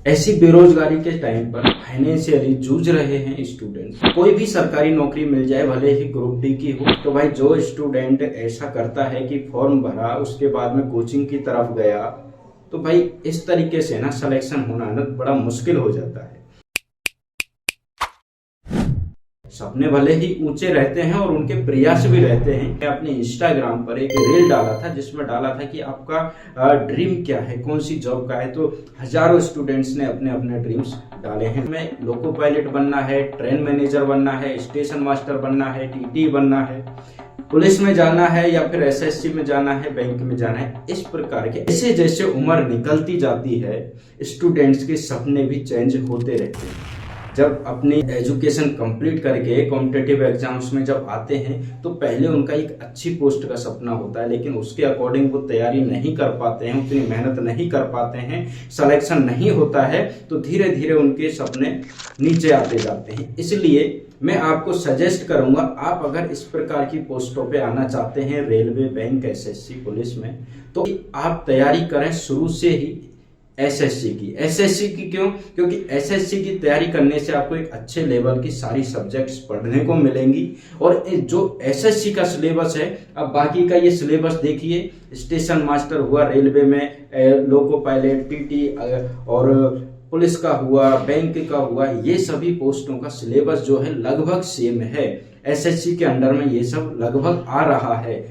ऐसी बेरोजगारी के टाइम पर फाइनेंशियली जूझ रहे हैं स्टूडेंट्स। कोई भी सरकारी नौकरी मिल जाए, भले ही ग्रुप डी की हो, तो भाई जो स्टूडेंट ऐसा करता है कि फॉर्म भरा, उसके बाद में कोचिंग की तरफ गया, तो भाई इस तरीके से ना सिलेक्शन होना ना बड़ा मुश्किल हो जाता है। सपने भले ही ऊंचे रहते हैं और उनके प्रयास भी रहते हैं। मैं अपने इंस्टाग्राम पर एक रील डाला था जिसमें डाला था कि आपका ड्रीम क्या है, कौन सी जॉब का है। तो हजारों स्टूडेंट्स ने अपने अपने ड्रीम्स डाले हैं। हमें लोको पायलट बनना है, ट्रेन मैनेजर बनना है, स्टेशन मास्टर बनना है, टीटी बनना है, पुलिस में जाना है या फिर एसएससी में जाना है, बैंक में जाना है। इस प्रकार के जैसे जैसे उम्र निकलती जाती है, स्टूडेंट्स के सपने भी चेंज होते रहते हैं। जब अपनी एजुकेशन कंप्लीट करके कॉम्पिटिटिव एग्जाम्स में जब आते हैं, तो पहले उनका एक अच्छी पोस्ट का सपना होता है, लेकिन उसके अकॉर्डिंग वो तैयारी नहीं कर पाते हैं, उतनी मेहनत नहीं कर पाते हैं, सिलेक्शन नहीं होता है, तो धीरे धीरे उनके सपने नीचे आते जाते हैं। इसलिए मैं आपको सजेस्ट करूंगा, आप अगर इस प्रकार की पोस्टों पे आना चाहते हैं, रेलवे, बैंक, एसएससी, पुलिस में, तो आप तैयारी करें शुरू से ही एसएससी की क्यों? क्योंकि एसएससी की तैयारी करने से आपको एक अच्छे लेवल की सारी सब्जेक्ट्स पढ़ने को मिलेंगी। और जो एसएससी का सिलेबस है, अब बाकी का ये सिलेबस देखिए, स्टेशन मास्टर हुआ रेलवे में, लोको पायलट, टीटी और पुलिस का हुआ, बैंक का हुआ, ये सभी पोस्टों का सिलेबस जो है लगभग सेम है। एसएससी के अंडर में ये सब लगभग आ रहा है,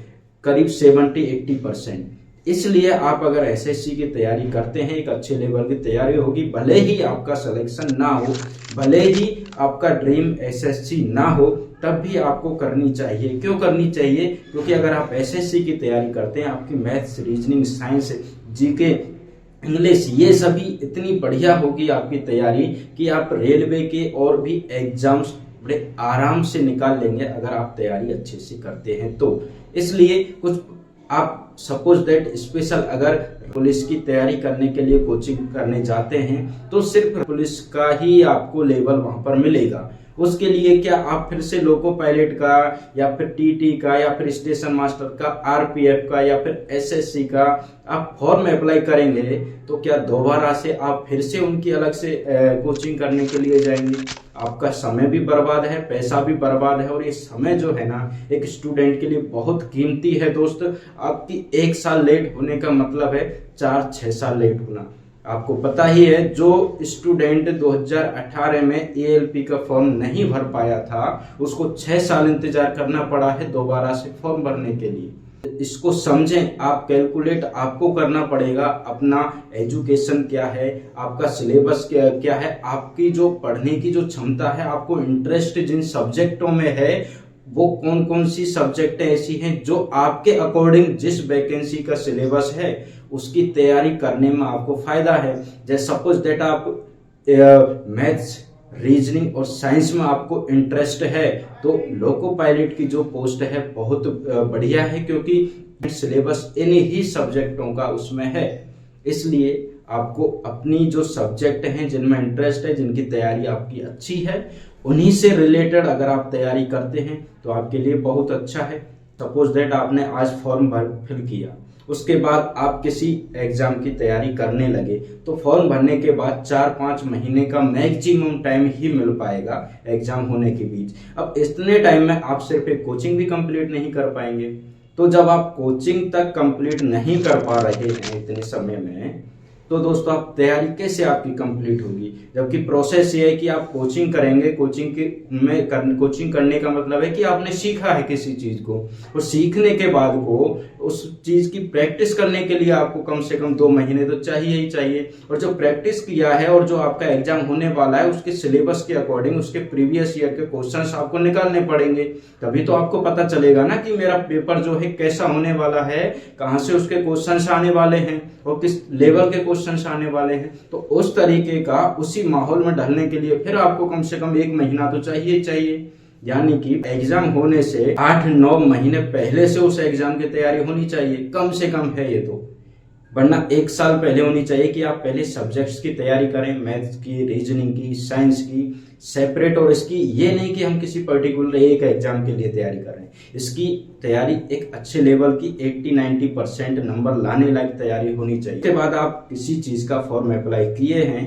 करीब 70-80%। इसलिए आप अगर एसएससी की तैयारी करते हैं, एक अच्छे लेवल की तैयारी होगी, भले ही आपका सिलेक्शन ना हो, भले ही आपका ड्रीम एसएससी ना हो, तब भी आपको करनी चाहिए। क्यों करनी चाहिए? क्योंकि अगर आप एसएससी की तैयारी करते हैं, आपकी maths, reasoning, science, GK, English, ये सभी इतनी बढ़िया होगी आपकी तैयारी कि आप रेलवे के और भी एग्जाम्स बड़े आराम से निकाल लेंगे, अगर आप तैयारी अच्छे से करते हैं तो। इसलिए कुछ आप सपोज दैट स्पेशल अगर पुलिस की तैयारी करने के लिए कोचिंग करने जाते हैं, तो सिर्फ पुलिस का ही आपको लेवल वहां पर मिलेगा। उसके लिए क्या आप फिर से लोको पायलट का या फिर टीटी का या फिर स्टेशन मास्टर का, आरपीएफ का या फिर एसएससी का आप फॉर्म अप्लाई करेंगे, तो क्या दोबारा से आप फिर से उनकी अलग से कोचिंग करने के लिए जाएंगे? आपका समय भी बर्बाद है, पैसा भी बर्बाद है। और ये समय जो है ना, एक स्टूडेंट के लिए बहुत कीमती है दोस्त। आपकी 1 साल लेट होने का मतलब है 4-6 साल लेट होना। आपको पता ही है, जो स्टूडेंट 2018 में एएलपी का फॉर्म नहीं भर पाया था, उसको 6 साल इंतजार करना पड़ा है दोबारा से फॉर्म भरने के लिए। इसको समझें, आप कैलकुलेट आपको करना पड़ेगा, अपना एजुकेशन क्या है, आपका सिलेबस क्या है, आपकी जो पढ़ने की जो क्षमता है, आपको इंटरेस्ट जिन सब्जेक्टों में है, वो कौन कौन सी सब्जेक्टें ऐसी हैं जो आपके अकॉर्डिंग जिस वैकेंसी का सिलेबस है उसकी तैयारी करने में आपको फायदा है। जैसे सपोज दैट आप मैथ्स, रीजनिंग और साइंस में आपको इंटरेस्ट है, तो लोको पायलट की जो पोस्ट है बहुत बढ़िया है, क्योंकि सिलेबस इन ही सब्जेक्टों का उसमें है। इसलिए आपको अपनी जो सब्जेक्ट हैं, जिनमें इंटरेस्ट है, जिनकी तैयारी आपकी अच्छी है, उन्हीं से रिलेटेड अगर आप तैयारी करते हैं तो आपके लिए बहुत अच्छा है। सपोज दैट आपने आज फॉर्म फिल किया, उसके बाद आप किसी एग्जाम की तैयारी करने लगे, तो फॉर्म भरने के बाद 4-5 महीने का मैक्सिमम टाइम ही मिल पाएगा एग्जाम होने के बीच। अब इतने टाइम में आप सिर्फ एक कोचिंग भी कंप्लीट नहीं कर पाएंगे। तो जब आप कोचिंग तक कंप्लीट नहीं कर पा रहे हैं इतने समय में, तो दोस्तों आप तैयारी कैसे आपकी कंप्लीट होगी? जबकि प्रोसेस ये है कि आप कोचिंग करेंगे, कोचिंग करने का मतलब है कि आपने सीखा है किसी चीज को, और सीखने के बाद को उस चीज की प्रैक्टिस करने के लिए आपको कम से कम 2 महीने तो चाहिए ही चाहिए। और जो प्रैक्टिस किया है और जो आपका एग्जाम होने वाला है, उसके सिलेबस के अकॉर्डिंग उसके प्रीवियस ईयर के क्वेश्चंस आपको निकालने पड़ेंगे। तभी तो आपको पता चलेगा ना कि मेरा पेपर जो है कैसा होने वाला है, कहाँ से उसके क्वेश्चंस आने वाले हैं और किस लेवल के क्वेश्चंस आने वाले हैं। तो उस तरीके का, उसी माहौल में ढलने के लिए फिर आपको कम से कम 1 महीना तो चाहिए चाहिए। यानी कि एग्जाम होने से 8-9 महीने पहले से उस एग्जाम की तैयारी होनी चाहिए, कम से कम है ये तो। वरना 1 साल पहले होनी चाहिए कि आप पहले सब्जेक्ट्स की तैयारी करें, मैथ्स की, रीजनिंग की, साइंस की सेपरेट। और इसकी ये नहीं कि हम किसी पर्टिकुलर एक एग्जाम के लिए तैयारी कर रहे हैं, इसकी तैयारी एक अच्छे लेवल की 80-90% नंबर लाने लायक तैयारी होनी चाहिए। उसके बाद आप किसी चीज का फॉर्म अप्लाई किए हैं,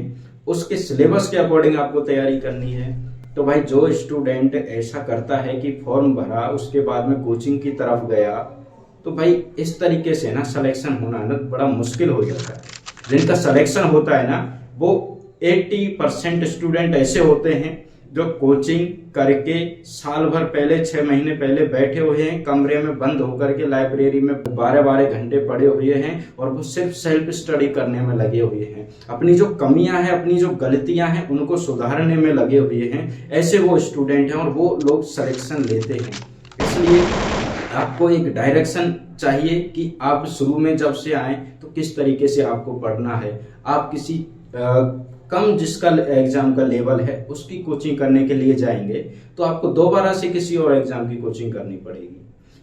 उसके सिलेबस के अकॉर्डिंग आपको तैयारी करनी है। तो भाई जो स्टूडेंट ऐसा करता है कि फॉर्म भरा उसके बाद में कोचिंग की तरफ गया, तो भाई इस तरीके से ना सिलेक्शन होना ना बड़ा मुश्किल हो जाता है। जिनका सिलेक्शन होता है ना वो 80% स्टूडेंट ऐसे होते हैं जो कोचिंग करके साल भर पहले 6 महीने पहले बैठे हुए हैं, कमरे में बंद होकर के लाइब्रेरी में 12-12 घंटे पड़े हुए हैं और वो सिर्फ सेल्फ स्टडी करने में लगे हुए हैं। अपनी जो कमियां हैं, अपनी जो गलतियां हैं उनको सुधारने में लगे हुए हैं। ऐसे वो स्टूडेंट हैं और वो लोग सिलेक्शन लेते हैं। इसलिए आपको एक डायरेक्शन चाहिए कि आप शुरू में जब से आए तो किस तरीके से आपको पढ़ना है। आप किसी कम जिसका एग्जाम का लेवल है उसकी कोचिंग करने के लिए जाएंगे तो आपको दोबारा से किसी और एग्जाम की कोचिंग करनी पड़ेगी।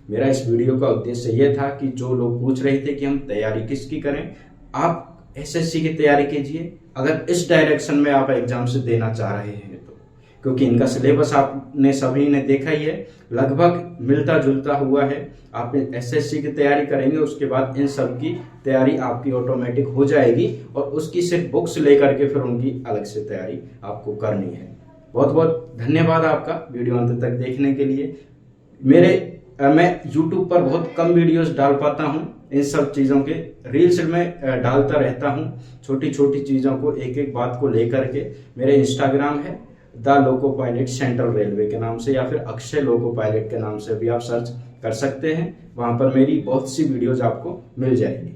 मेरा इस वीडियो का उद्देश्य यह था कि जो लोग पूछ रहे थे कि हम तैयारी किसकी करें, आप एसएससी की तैयारी कीजिए अगर इस डायरेक्शन में आप एग्जाम से देना चाह रहे हैं तो, क्योंकि इनका सिलेबस आपने सभी ने देखा ही है, लगभग मिलता जुलता हुआ है। आप एसएससी की तैयारी करेंगे उसके बाद इन सब की तैयारी आपकी ऑटोमेटिक हो जाएगी और उसकी सिर्फ बुक्स लेकर के फिर उनकी अलग से तैयारी आपको करनी है। बहुत बहुत धन्यवाद आपका वीडियो अंत तक देखने के लिए। मैं YouTube पर बहुत कम वीडियोस डाल पाता हूँ, इन सब चीज़ों के रील्स में डालता रहता हूँ, छोटी छोटी चीज़ों को एक एक बात को लेकर के। मेरे इंस्टाग्राम है the loco pilot central railway के नाम से या फिर अक्षय लोको पायलट के नाम से भी आप सर्च कर सकते हैं। वहां पर मेरी बहुत सी वीडियोज आपको मिल जाएंगी।